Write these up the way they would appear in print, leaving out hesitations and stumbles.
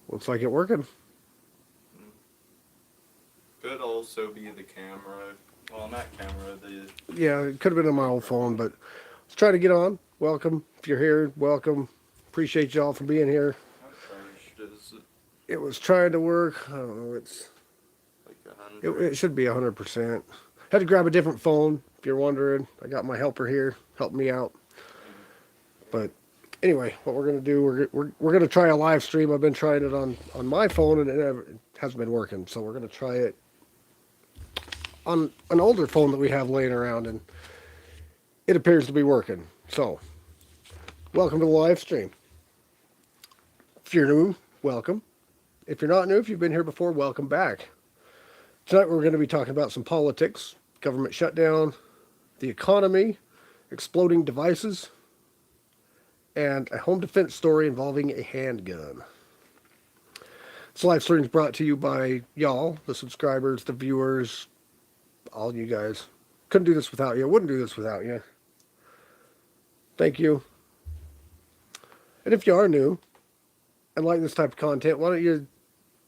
Looks like it working. Could also be the camera. Well, not camera, the Yeah, it could have been on my old phone, microphone. but let's try to get on. Welcome. If you're here, welcome. Appreciate y'all for being here. How charged is it? It was trying to work. I don't know. Like a It hundred? should be 100%. Had to grab a different phone. If you're wondering, I got my helper here helping me out. Mm. But anyway, what we're gonna do, we're gonna try a live stream. I've been trying it on my phone and it hasn't been working. So we're gonna try it on an older phone that we have laying around, and it appears to be working. So welcome to the live stream. If you're new, welcome. If you're not new, if you've been here before, welcome back. Tonight we're going to be talking about some politics, government shutdown, the economy, exploding devices, and a home defense story involving a handgun. This live stream is brought to you by y'all, the subscribers, the viewers, all you guys. Couldn't do this without you. Wouldn't do this without you. Thank you. And if you are new and like this type of content, why don't you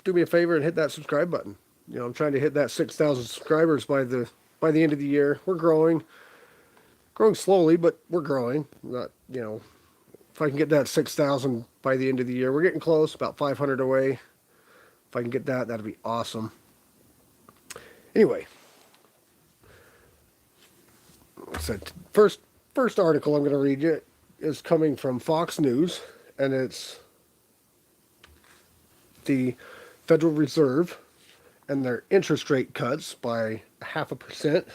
do me a favor and hit that subscribe button? You know, I'm trying to hit that 6,000 subscribers by the end of the year. We're growing slowly, but we're growing. Not, if I can get that 6,000 by the end of the year, we're getting close, about 500 away. If I can get that, that'd be awesome. Anyway, so first article I'm going to read you is coming from Fox News, and it's the Federal Reserve and their interest rate cuts by 0.5%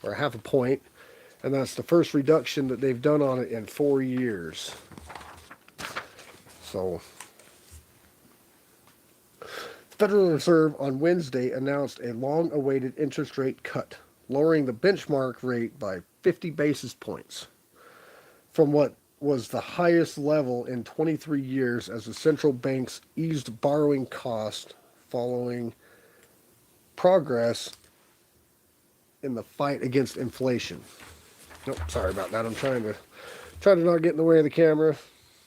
or 0.5 point, and that's the first reduction that they've done on it in 4 years. So, the Federal Reserve on Wednesday announced a long-awaited interest rate cut, lowering the benchmark rate by 50 basis points from what was the highest level in 23 years as the central banks eased borrowing costs following progress in the fight against inflation. Nope, sorry about that. I'm trying to not get in the way of the camera.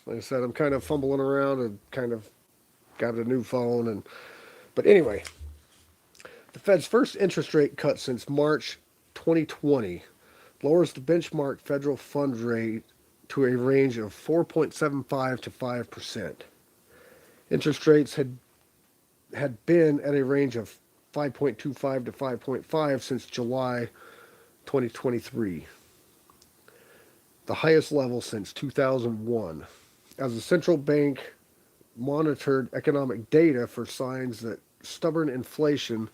Like I said, I'm kind of fumbling around and kind of got a new phone, and but anyway, the Fed's first interest rate cut since March 2020 lowers the benchmark federal fund rate to a range of 4.75 to 5%. Interest rates had been at a range of 5.25 to 5.5 since July 2023, the highest level since 2001. As the central bank monitored economic data for signs that stubborn inflation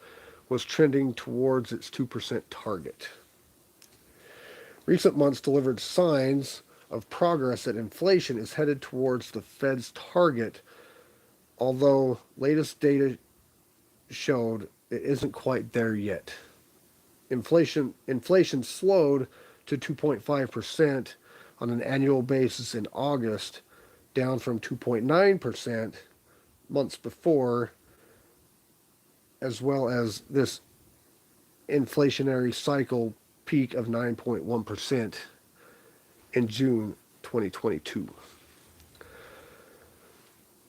was trending towards its 2% target. Recent months delivered signs of progress that inflation is headed towards the Fed's target, although latest data showed it isn't quite there yet. Inflation slowed to 2.5% on an annual basis in August, down from 2.9% months before, as well as this inflationary cycle peak of 9.1% in June 2022.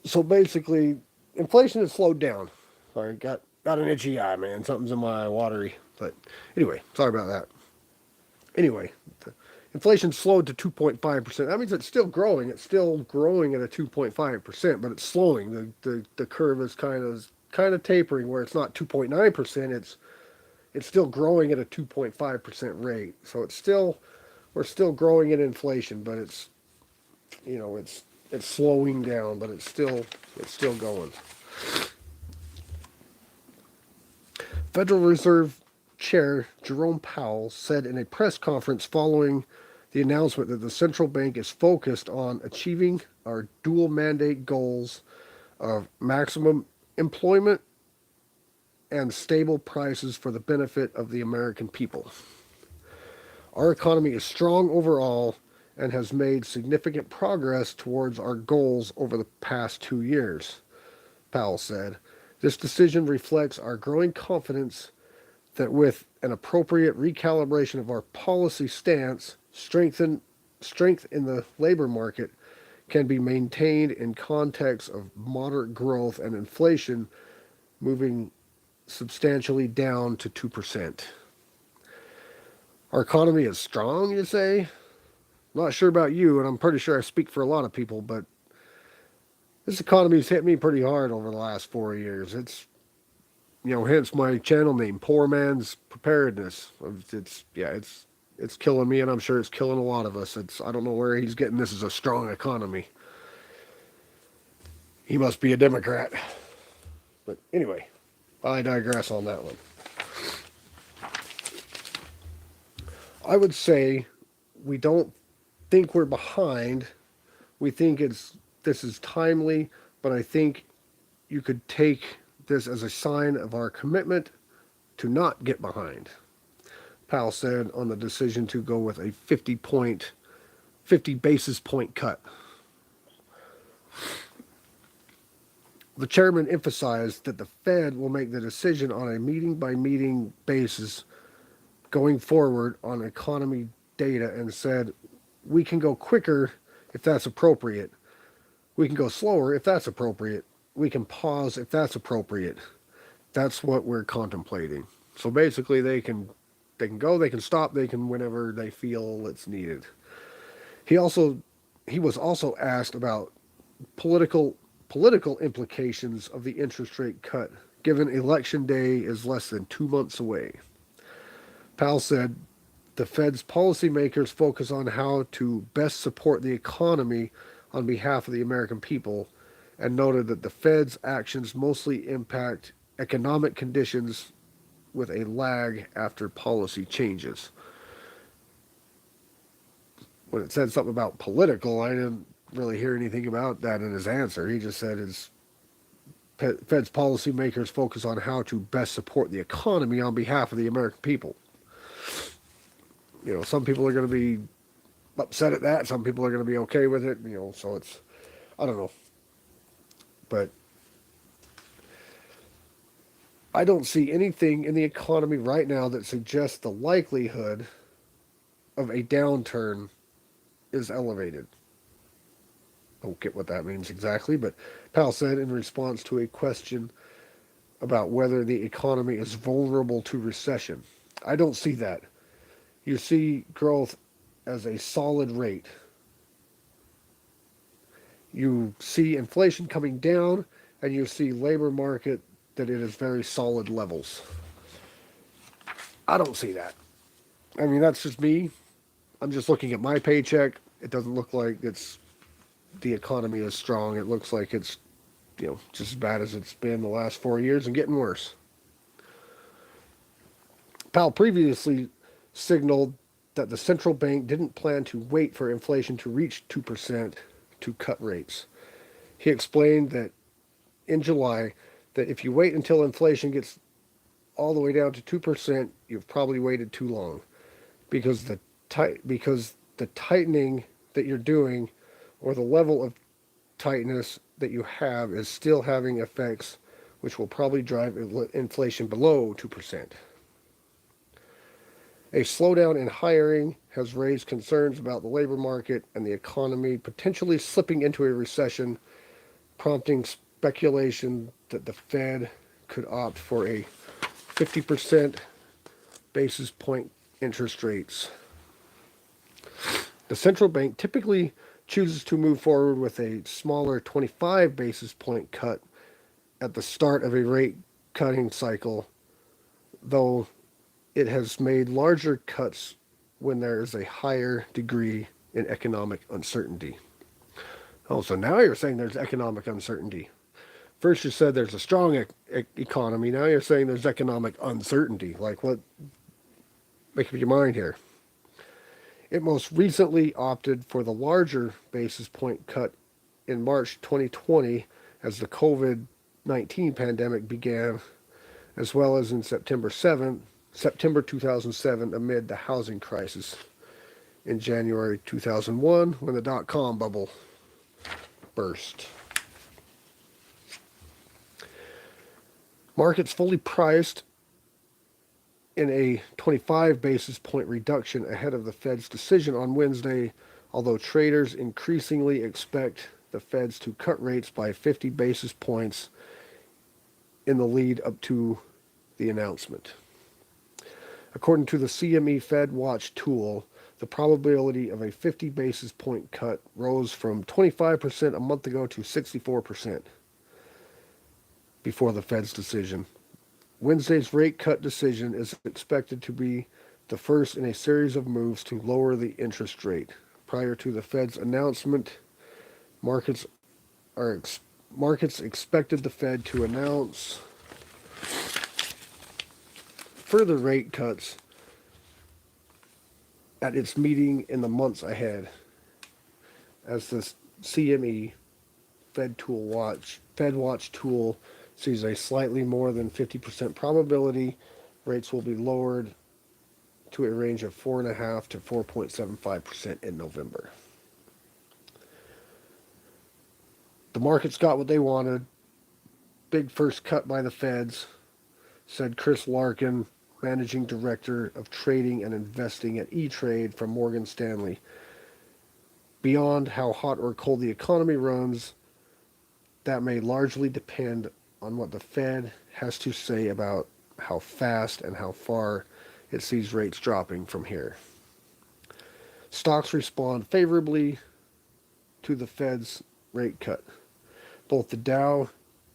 So basically, inflation has slowed down. Sorry, got an itchy eye, man. Something's in my eye, watery. But anyway, sorry about that. Anyway, inflation slowed to 2.5%. That means it's still growing. It's still growing at a 2.5%, but it's slowing. The curve is kind of tapering where it's not 2.9%. It's still growing at a 2.5% rate. So we're still growing in inflation, but it's slowing down, but it's still going. Federal Reserve Chair Jerome Powell said in a press conference following the announcement that the central bank is focused on achieving our dual mandate goals of maximum employment and stable prices for the benefit of the American people. Our economy is strong overall and has made significant progress towards our goals over the past 2 years, Powell said. This decision reflects our growing confidence that with an appropriate recalibration of our policy stance, strength in the labor market, can be maintained in context of moderate growth and inflation moving substantially down to 2%. Our economy is strong, you say? Not sure about you, and I'm pretty sure I speak for a lot of people, but this economy's hit me pretty hard over the last 4 years. It's, hence my channel name, Poor Man's Preparedness. It's killing me, and I'm sure it's killing a lot of us. I don't know where he's getting this as a strong economy. He must be a Democrat. But anyway, I digress on that one. I would say we don't think we're behind. We think this is timely, but I think you could take this as a sign of our commitment to not get behind. Powell said on the decision to go with a 50 basis point cut. The chairman emphasized that the Fed will make the decision on a meeting-by-meeting basis going forward on economy data and said, we can go quicker if that's appropriate. We can go slower if that's appropriate. We can pause if that's appropriate. That's what we're contemplating. So basically they can go, they can stop, they can whenever they feel it's needed. He was also asked about political implications of the interest rate cut, given election day is less than 2 months away. Powell said the Fed's policymakers focus on how to best support the economy on behalf of the American people, and noted that the Fed's actions mostly impact economic conditions with a lag after policy changes. When it said something about political, I didn't really hear anything about that in his answer. He just said his Fed's policymakers focus on how to best support the economy on behalf of the American people. Some people are going to be upset at that. Some people are going to be okay with it. So I don't know. But I don't see anything in the economy right now that suggests the likelihood of a downturn is elevated. Don't get what that means exactly, but Powell said in response to a question about whether the economy is vulnerable to recession. I don't see that. You see growth as a solid rate. You see inflation coming down, and you see labor market that it is very solid levels. I don't see that. I mean, that's just me. I'm just looking at my paycheck. It doesn't look like the economy is strong. It looks like it's, just as bad as it's been the last 4 years and getting worse. Powell previously signaled that the central bank didn't plan to wait for inflation to reach 2% to cut rates. He explained that in July that if you wait until inflation gets all the way down to 2%, you've probably waited too long, because the tightening that you're doing, or the level of tightness that you have, is still having effects which will probably drive inflation below 2%. A slowdown in hiring has raised concerns about the labor market and the economy potentially slipping into a recession, prompting speculation that the Fed could opt for a 50% basis point interest rates. The central bank typically chooses to move forward with a smaller 25 basis point cut at the start of a rate cutting cycle, though it has made larger cuts when there is a higher degree in economic uncertainty. Oh, so now you're saying there's economic uncertainty. First you said there's a strong economy. Now you're saying there's economic uncertainty. Like, what? Make up your mind here. It most recently opted for the larger basis point cut in March 2020 as the COVID-19 pandemic began, as well as in September 2007 amid the housing crisis in January 2001 when the dot-com bubble burst. Markets fully priced in a 25 basis point reduction ahead of the Fed's decision on Wednesday although traders increasingly expect the Feds to cut rates by 50 basis points in the lead up to the announcement. According to the CME Fed Watch tool, the probability of a 50 basis point cut rose from 25% a month ago to 64% before the Fed's decision. Wednesday's rate cut decision is expected to be the first in a series of moves to lower the interest rate. Prior to the Fed's announcement, markets markets expected the Fed to announce further rate cuts at its meeting in the months ahead, as the CME Fed Watch tool sees a slightly more than 50% probability rates will be lowered to a range of 4.5 to 4.75% in November. The markets got what they wanted. Big first cut by the Feds, said Chris Larkin, managing director of trading and investing at E-Trade from Morgan Stanley. Beyond how hot or cold the economy runs, that may largely depend on what the Fed has to say about how fast and how far it sees rates dropping from here. Stocks respond favorably to the Fed's rate cut. Both the Dow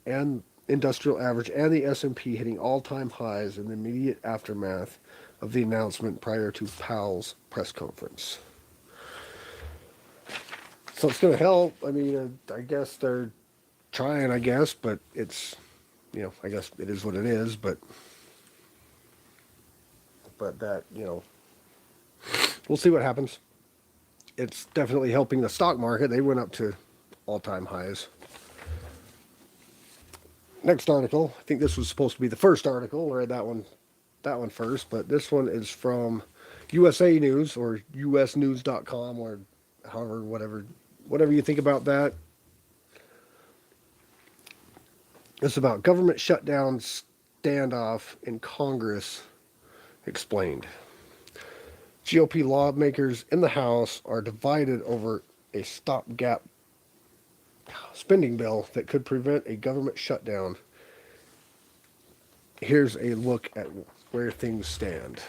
and Industrial Average and the S&P hitting all-time highs in the immediate aftermath of the announcement prior to Powell's press conference. So it's going to help. I mean, I guess they're trying, but it's, I guess it is what it is, but that, we'll see what happens. It's definitely helping the stock market. They went up to all-time highs. Next article, I think this was supposed to be the first article. I read that one first, but this one is from USA News or usnews.com or however, whatever you think about that. It's about government shutdown standoff in Congress explained. GOP lawmakers in the House are divided over a stopgap spending bill that could prevent a government shutdown. Here's a look at where things stand.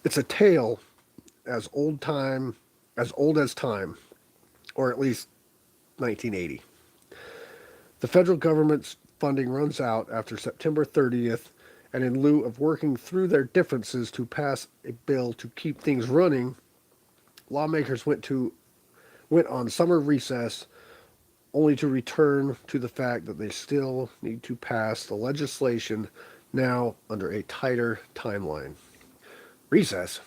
It's a tale as old as time, or at least 1980. The federal government's funding runs out after September 30th, and in lieu of working through their differences to pass a bill to keep things running, lawmakers went on summer recess, only to return to the fact that they still need to pass the legislation now under a tighter timeline. Recess?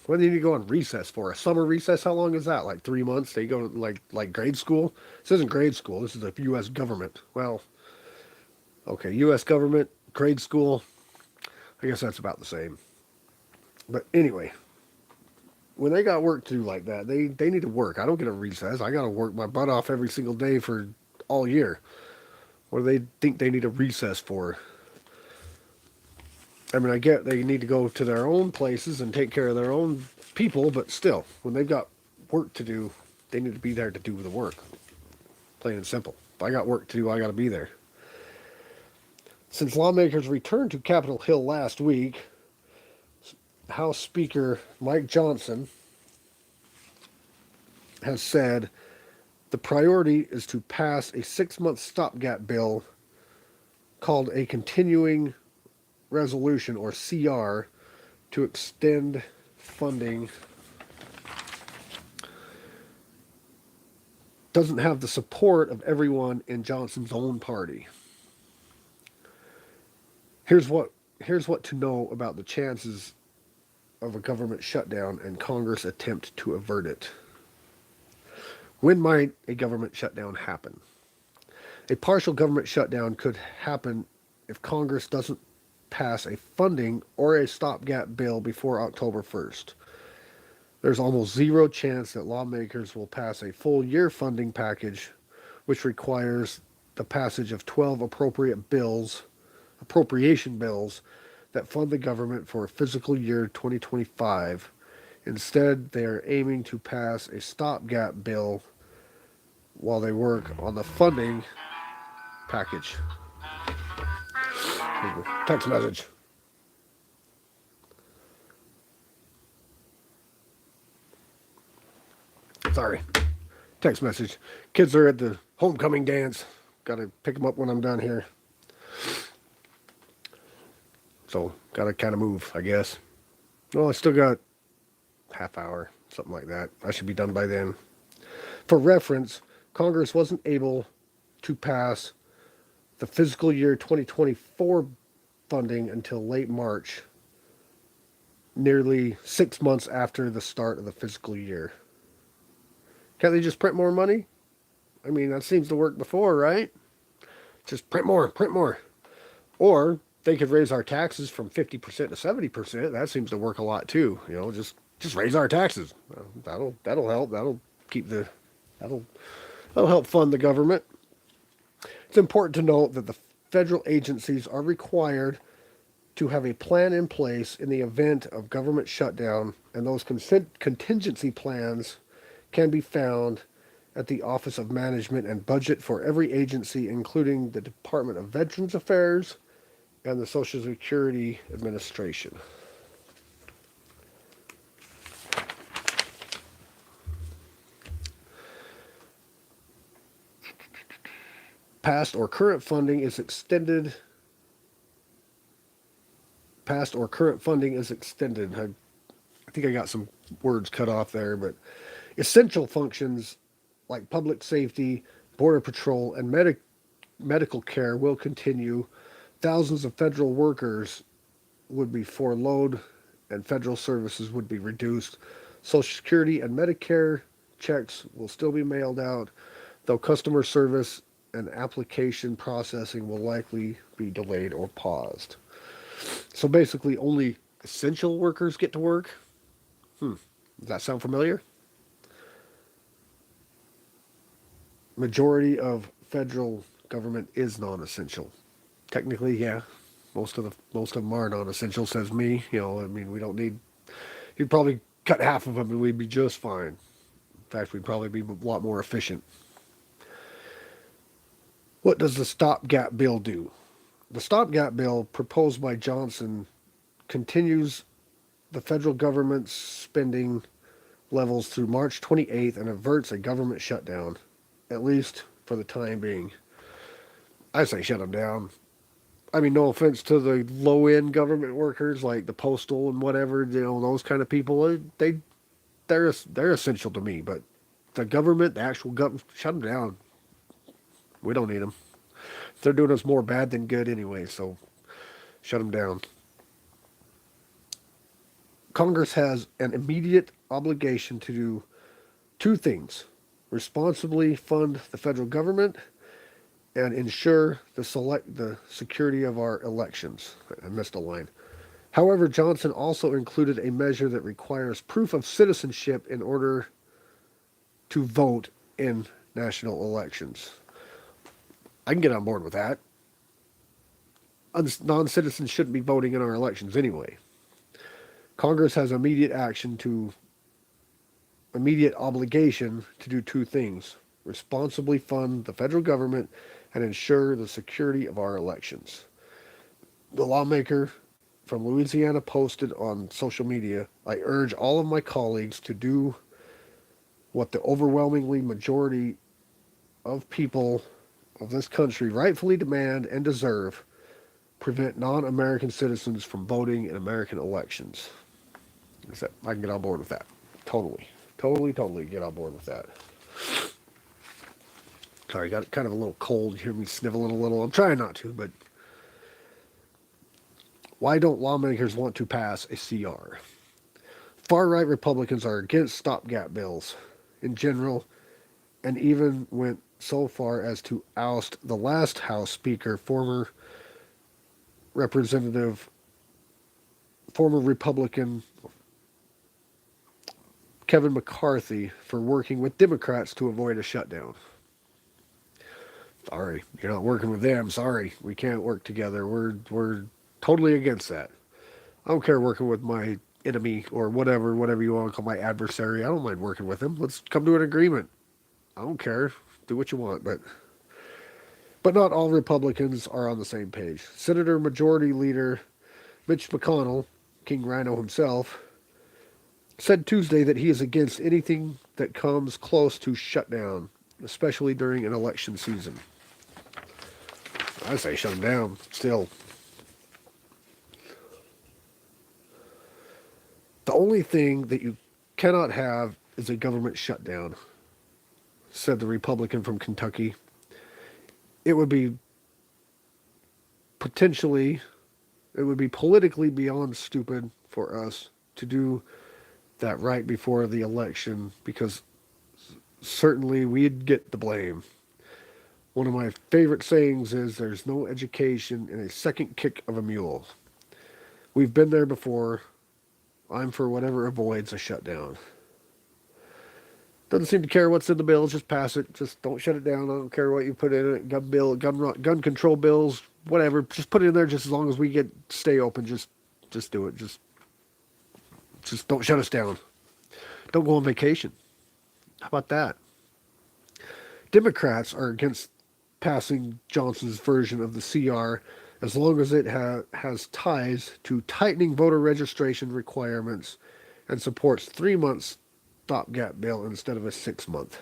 What do you need to go on recess for? A summer recess? How long is that? Like 3 months? They go to like grade school? This isn't grade school. This is the U.S. government. Well, okay, U.S. government, grade school. I guess that's about the same. But anyway, when they got work to do like that, they need to work. I don't get a recess. I got to work my butt off every single day for all year. What do they think they need a recess for? I mean, I get they need to go to their own places and take care of their own people, but still, when they've got work to do, they need to be there to do the work. Plain and simple. If I got work to do, I got to be there. Since lawmakers returned to Capitol Hill last week, House Speaker Mike Johnson has said the priority is to pass a 6-month stopgap bill called a continuing resolution, or CR, to extend funding. Doesn't have the support of everyone in Johnson's own party. Here's what to know about the chances of a government shutdown and Congress attempt to avert it. When might a government shutdown happen? A partial government shutdown could happen if Congress doesn't pass a funding or a stopgap bill before October 1st. There's almost zero chance that lawmakers will pass a full year funding package which requires the passage of 12 appropriation bills that fund the government for fiscal year 2025. Instead, they are aiming to pass a stopgap bill while they work on the funding package. Text message. Sorry. Text message. Kids are at the homecoming dance. Gotta pick them up when I'm done here. So, gotta kind of move, I guess. Well, I still got half hour, something like that. I should be done by then. For reference, Congress wasn't able to pass the fiscal year 2024 funding until late March, nearly 6 months after the start of the fiscal year. Can't they just print more money? I mean, that seems to work before, right? Just print more, print more. Or they could raise our taxes from 50% to 70%. That seems to work a lot too. You know, just raise our taxes. That'll help. That'll help fund the government. It's important to note that the federal agencies are required to have a plan in place in the event of government shutdown, and those contingency plans can be found at the Office of Management and Budget for every agency, including the Department of Veterans Affairs and the Social Security Administration. Past or current funding is extended. I think I got some words cut off there, but essential functions like public safety, border patrol, and medical care will continue. Thousands of federal workers would be furloughed and federal services would be reduced. Social Security and Medicare checks will still be mailed out, though customer service and application processing will likely be delayed or paused. So basically, only essential workers get to work. Does that sound familiar? Majority of federal government is non-essential. Technically, yeah. Most of them are non-essential, says me. You know, I mean, we don't need. You'd probably cut half of them, and we'd be just fine. In fact, we'd probably be a lot more efficient. What does the stopgap bill do? The stopgap bill proposed by Johnson continues the federal government's spending levels through March 28th and averts a government shutdown, at least for the time being. I say shut them down. I mean, no offense to the low-end government workers like the postal and whatever, you know, those kind of people. They're essential to me, but the government, the actual government, shut them down. We don't need them. They're doing us more bad than good anyway, so shut them down. Congress has an immediate obligation to do two things: responsibly fund the federal government and ensure the security of our elections. I missed a line. However, Johnson also included a measure that requires proof of citizenship in order to vote in national elections. I can get on board with that. Non-citizens shouldn't be voting in our elections anyway. Congress has immediate obligation to do two things: responsibly fund the federal government and ensure the security of our elections. The lawmaker from Louisiana posted on social media, "I urge all of my colleagues to do what the overwhelmingly majority of people of this country rightfully demand and deserve: prevent non-American citizens from voting in American elections." I can get on board with that. Totally get on board with that. Sorry, got kind of a little cold. You hear me sniveling a little. I'm trying not to, but why don't lawmakers want to pass a CR? Far-right Republicans are against stopgap bills in general, and even went so far as to oust the last House Speaker, former Republican Kevin McCarthy, for working with Democrats to avoid a shutdown. Sorry, you're not working with them. Sorry, we can't work together. We're totally against that. I don't care working with my enemy or whatever you want to call my adversary. I don't mind working with him. Let's come to an agreement. I don't care. Do what you want, but not all Republicans are on the same page. Senator Majority Leader Mitch McConnell, King Rhino himself, said Tuesday that he is against anything that comes close to shutdown, especially during an election season. I say shut them down. Still, the only thing that you cannot have is a government shutdown, said the Republican from Kentucky. It would be potentially, it would be politically beyond stupid for us to do that right before the election because certainly we'd get the blame. One of my favorite sayings is there's no education in a second kick of a mule. We've been there before. I'm for whatever avoids a shutdown. Doesn't seem to care what's in the bill. Just pass it. Just don't shut it down. I don't care what you put in it. Gun bill, gun control bills, whatever. Just put it in there. Just as long as we stay open. Just do it. Just don't shut us down. Don't go on vacation. How about that? Democrats are against passing Johnson's version of the CR as long as it has ties to tightening voter registration requirements and supports 3 months stopgap bill instead of a 6 month.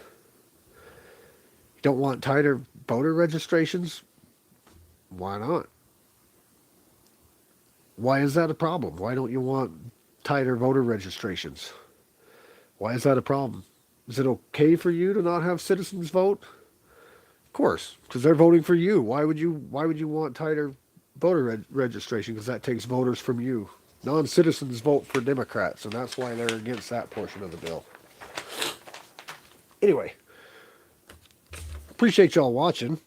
You don't want tighter voter registrations? Why not? Why is that a problem? Why don't you want tighter voter registrations? Why is that a problem? Is it okay for you to not have citizens vote? Of course, because they're voting for you. Why would you want tighter voter registration? Because that takes voters from you. Non-citizens vote for Democrats, and that's why they're against that portion of the bill. Anyway, appreciate y'all watching.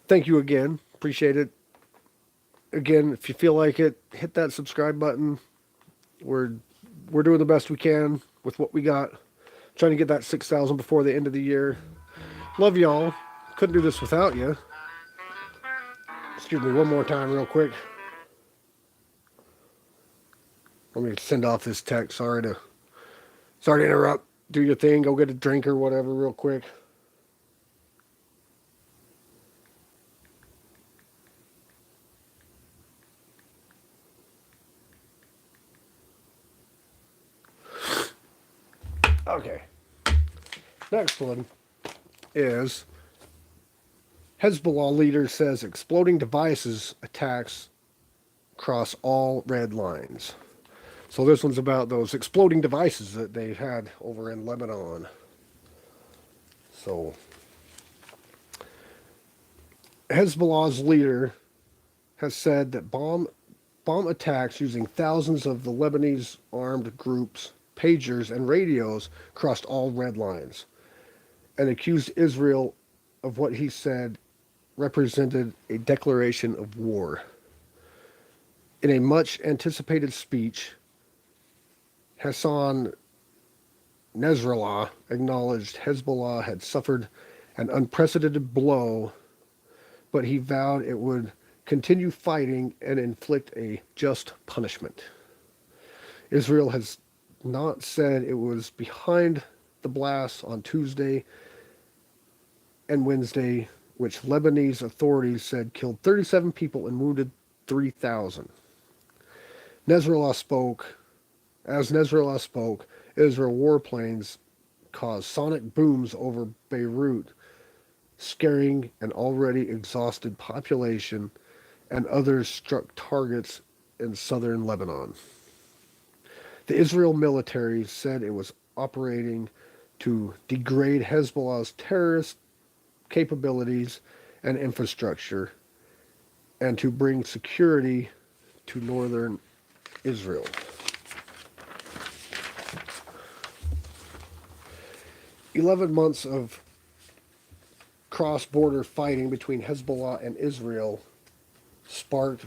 Thank you again. Appreciate it. Again, if you feel like it, hit that subscribe button. We're doing the best we can with what we got. Trying to get that 6,000 before the end of the year. Love y'all. Couldn't do this without you. Excuse me one more time real quick. Let me send off this text. Sorry to interrupt. Do your thing. Go get a drink or whatever real quick. Okay. Next one is Hezbollah leader says exploding devices attacks cross all red lines. So this one's about those exploding devices that they had over in Lebanon. So Hezbollah's leader has said that bomb attacks using thousands of the Lebanese armed groups' pagers and radios crossed all red lines, and accused Israel of what he said represented a declaration of war. In a much anticipated speech, Hassan Nasrallah acknowledged Hezbollah had suffered an unprecedented blow, but he vowed it would continue fighting and inflict a just punishment. Israel has not said it was behind the blasts on Tuesday and Wednesday, which Lebanese authorities said killed 37 people and wounded 3,000. Nasrallah spoke. As Nasrallah spoke, Israel warplanes caused sonic booms over Beirut, scaring an already exhausted population, and others struck targets in southern Lebanon. The Israel military said it was operating to degrade Hezbollah's terrorist capabilities and infrastructure and to bring security to northern Israel. "11 months of cross-border fighting between Hezbollah and Israel, sparked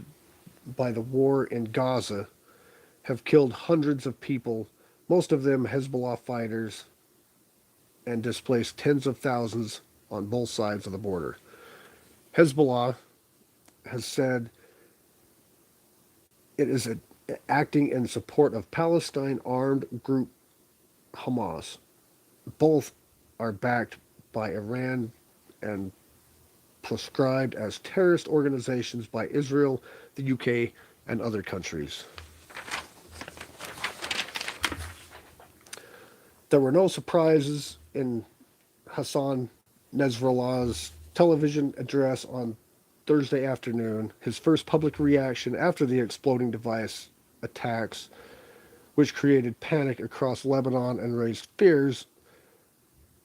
by the war in Gaza, have killed hundreds of people, most of them Hezbollah fighters, and displaced tens of thousands on both sides of the border. Hezbollah has said it is acting in support of Palestine armed group Hamas. Both are backed by Iran and proscribed as terrorist organizations by Israel, the UK, and other countries. There were no surprises in Hassan Nasrallah's television address on Thursday afternoon, his first public reaction after the exploding device attacks, which created panic across Lebanon and raised fears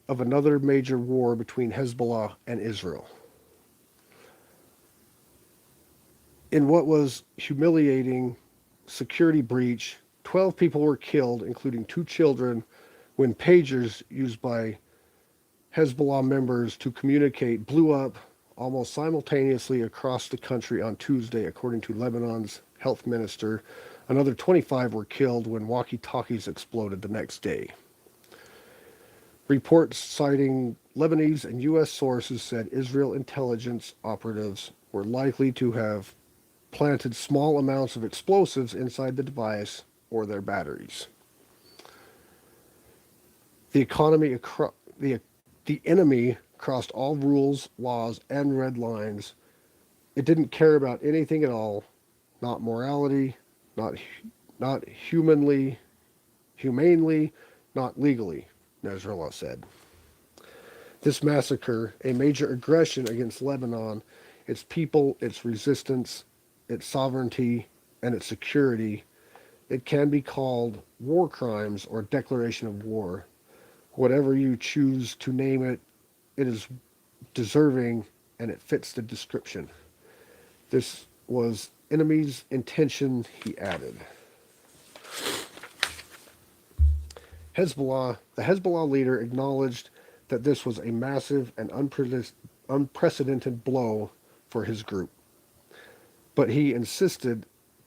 of another major war between Hezbollah and Israel. In what was humiliating security breach, 12 people were killed, including 2 children, when pagers used by Hezbollah members to communicate blew up almost simultaneously across the country on Tuesday, according to Lebanon's health minister. Another 25 were killed when walkie-talkies exploded the next day. Reports citing Lebanese and U.S. sources said Israel intelligence operatives were likely to have planted small amounts of explosives inside the device or their batteries. The enemy crossed all rules, laws, and red lines. It didn't care about anything at all, not morality, not humanely, not legally, Nasrallah said. This massacre, a major aggression against Lebanon, its people, its resistance, its sovereignty, and its security, it can be called war crimes or declaration of war. Whatever you choose to name it, it is deserving and it fits the description. This was enemy's intention, he added. The Hezbollah leader acknowledged that this was a massive and unprecedented blow for his group. But he insisted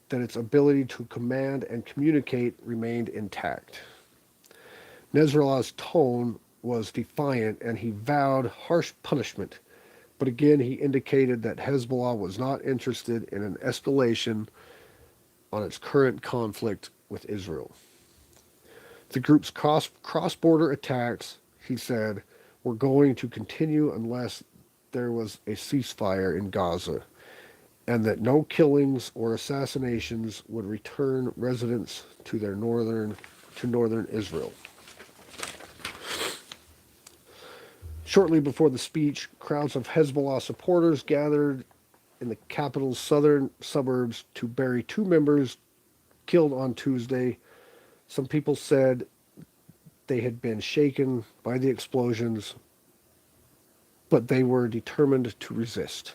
that its ability to command and communicate remained intact. Nasrallah's tone was defiant and he vowed harsh punishment, but again he indicated that Hezbollah was not interested in an escalation on its current conflict with Israel. The group's cross-border attacks, he said, were going to continue unless there was a ceasefire in Gaza, and that no killings or assassinations would return residents to northern Israel. Shortly before the speech, crowds of Hezbollah supporters gathered in the capital's southern suburbs to bury 2 members killed on Tuesday. Some people said they had been shaken by the explosions, but they were determined to resist.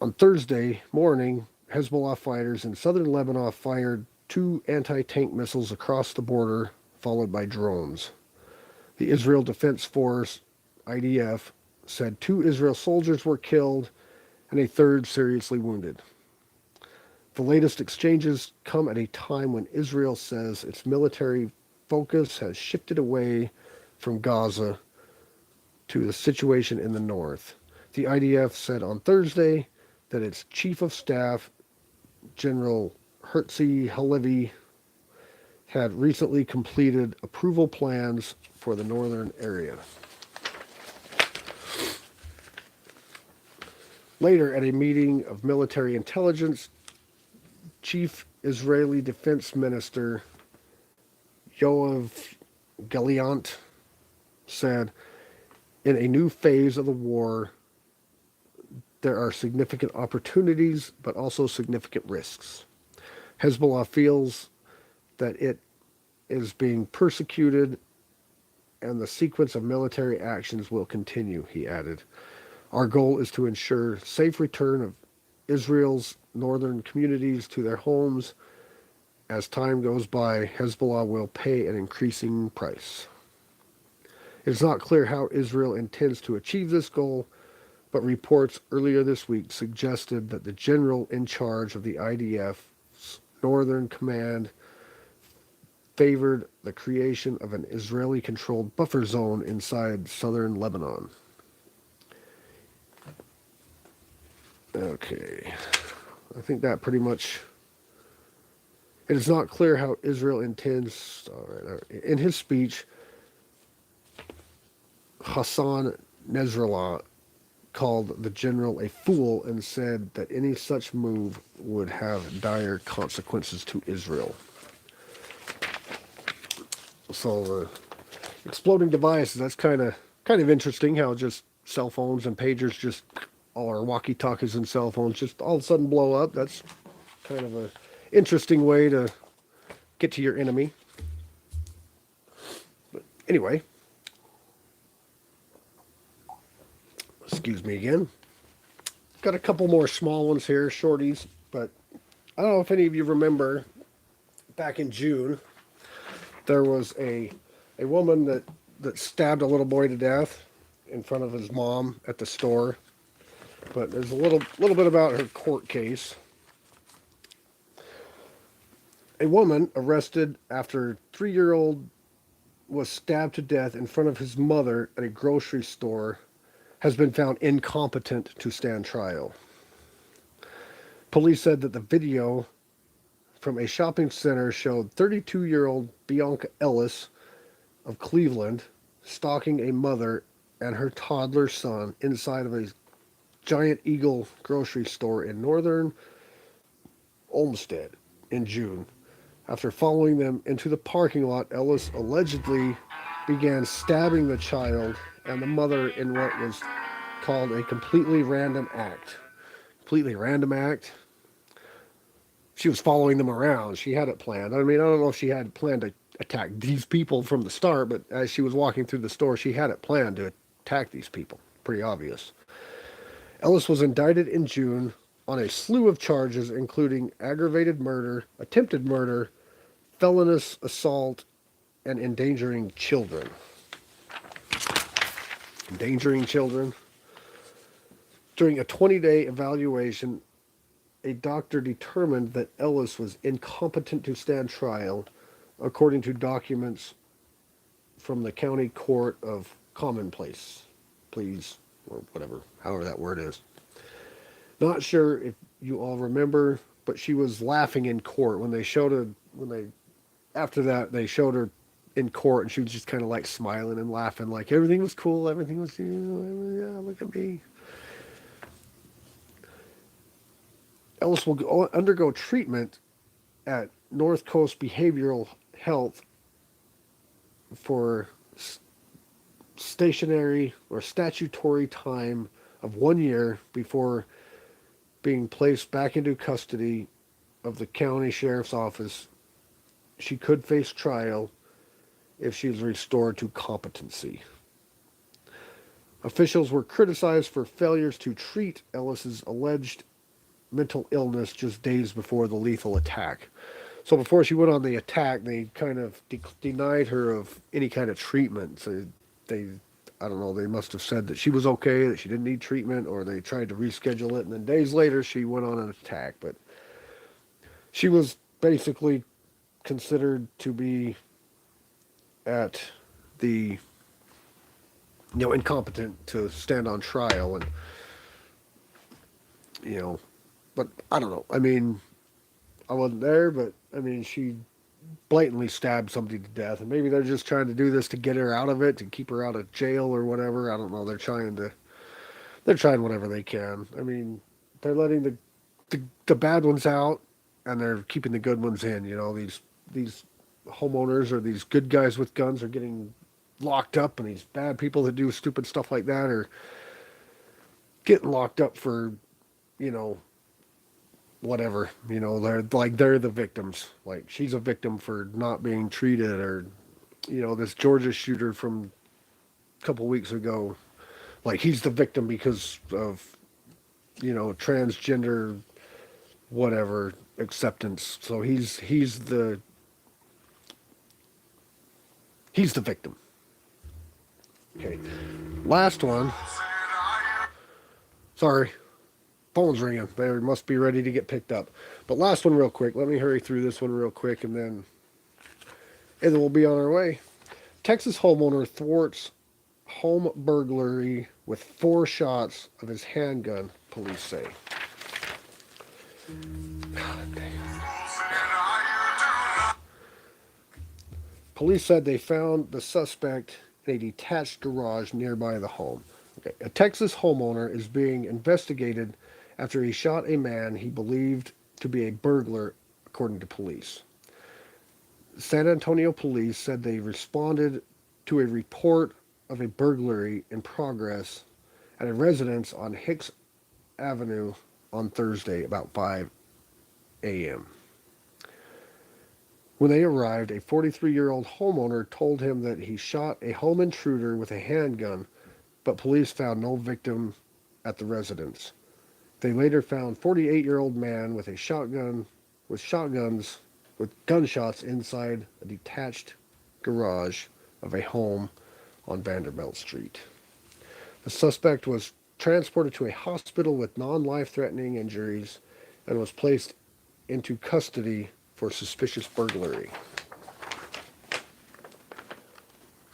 On Thursday morning, Hezbollah fighters in southern Lebanon fired 2 anti-tank missiles across the border, followed by drones. The Israel Defense Force, IDF, said 2 Israel soldiers were killed and a 3rd seriously wounded. The latest exchanges come at a time when Israel says its military focus has shifted away from Gaza to the situation in the north. The IDF said on Thursday that its Chief of Staff, General Herzi Halevi, had recently completed approval plans for the northern area. Later, at a meeting of military intelligence, Chief Israeli Defense Minister Yoav Gallant said, in a new phase of the war, there are significant opportunities, but also significant risks. Hezbollah feels that it is being persecuted and the sequence of military actions will continue, he added. Our goal is to ensure safe return of Israel's northern communities to their homes. As time goes by, Hezbollah will pay an increasing price. It is not clear how Israel intends to achieve this goal, but reports earlier this week suggested that the general in charge of the IDF's Northern Command favored the creation of an Israeli-controlled buffer zone inside southern Lebanon. Okay. I think that pretty much... It is not clear how Israel intends... All right. In his speech, Hassan Nasrallah called the general a fool and said that any such move would have dire consequences to Israel. So the exploding devices, that's kind of interesting how just cell phones and pagers, just all our walkie-talkies and cell phones just all of a sudden blow up. That's kind of a interesting way to get to your enemy. But anyway, excuse me again. Got a couple more small ones here, shorties, but I don't know if any of you remember back in June, there was a woman that stabbed a little boy to death in front of his mom at the store. But there's a little bit about her court case. A woman arrested after 3-year-old was stabbed to death in front of his mother at a grocery store has been found incompetent to stand trial. Police said that the video from a shopping center showed 32-year-old Bianca Ellis of Cleveland stalking a mother and her toddler son inside of a Giant Eagle grocery store in northern Olmsted in June. After following them into the parking lot, Ellis allegedly began stabbing the child and the mother in what was called a completely random act. Completely random act? She was following them around. She had it planned. I mean, I don't know if she had planned to attack these people from the start, but as she was walking through the store, she had it planned to attack these people. Pretty obvious. Ellis was indicted in June on a slew of charges, including aggravated murder, attempted murder, felonious assault, and endangering children. Endangering children. During a 20-day evaluation, a doctor determined that Ellis was incompetent to stand trial, according to documents from the County Court of Commonplace, please, or whatever, however that word is. Not sure if you all remember, but she was laughing in court when they showed her. After that, they showed her in court, and she was just kind of like smiling and laughing, like everything was cool, everything was, yeah, look at me. Ellis will undergo treatment at North Coast Behavioral Health for stationary or statutory time of 1 year before being placed back into custody of the county sheriff's office. She could face trial if she is restored to competency. Officials were criticized for failures to treat Ellis's alleged mental illness just days before the lethal attack. So before she went on the attack, they kind of denied her of any kind of treatment. So they, I don't know, they must have said that she was okay, that she didn't need treatment, or they tried to reschedule it, and then days later she went on an attack. But she was basically considered to be at the, incompetent to stand on trial, and, but I don't know. I mean, I wasn't there, but I mean, she blatantly stabbed somebody to death, and maybe they're just trying to do this to get her out of it, to keep her out of jail or whatever. I don't know. They're trying whatever they can. I mean, they're letting the bad ones out, and they're keeping the good ones in. These homeowners or these good guys with guns are getting locked up, and these bad people that do stupid stuff like that are getting locked up for, whatever, they're the victims. Like, she's a victim for not being treated, or, this Georgia shooter from a couple weeks ago, like, he's the victim because of, transgender, whatever, acceptance. So he's the victim. Okay. Last one. Sorry. Phone's ringing. They must be ready to get picked up. But last one real quick. Let me hurry through this one real quick, and then And then we'll be on our way. Texas homeowner thwarts home burglary with 4 shots of his handgun, police say. Police said they found the suspect in a detached garage nearby the home. Okay. A Texas homeowner is being investigated after he shot a man he believed to be a burglar, according to police. San Antonio police said they responded to a report of a burglary in progress at a residence on Hicks Avenue on Thursday about 5 a.m. When they arrived, a 43-year-old homeowner told him that he shot a home intruder with a handgun, but police found no victim at the residence. They later found 48-year-old man with gunshots inside a detached garage of a home on Vanderbilt Street. The suspect was transported to a hospital with non-life-threatening injuries and was placed into custody for suspicious burglary.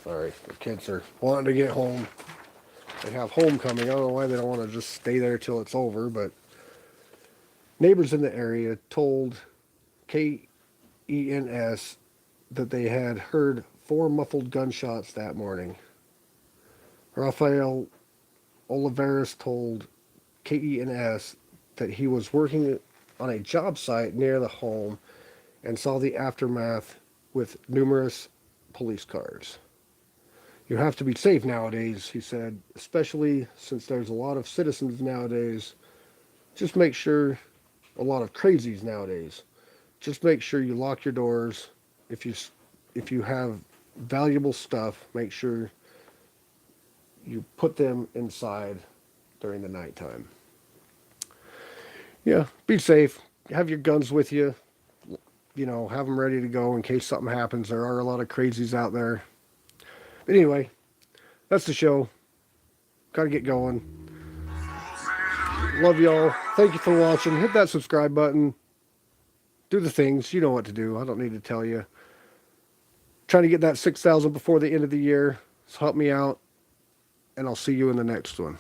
Sorry, the kids are wanting to get home. They have homecoming. I don't know why they don't want to just stay there till it's over, but neighbors in the area told KENS that they had heard 4 muffled gunshots that morning. Rafael Olivares told KENS that he was working on a job site near the home and saw the aftermath with numerous police cars. You have to be safe nowadays, he said, especially since there's a lot of citizens nowadays. Just make sure, a lot of crazies nowadays. Just make sure you lock your doors. If you have valuable stuff, make sure you put them inside during the nighttime. Yeah, be safe. Have your guns with you. You know, have them ready to go in case something happens. There are a lot of crazies out there. But anyway, that's the show. Gotta get going. Love y'all. Thank you for watching. Hit that subscribe button. Do the things. You know what to do. I don't need to tell you. Trying to get that 6,000 before the end of the year. So help me out. And I'll see you in the next one.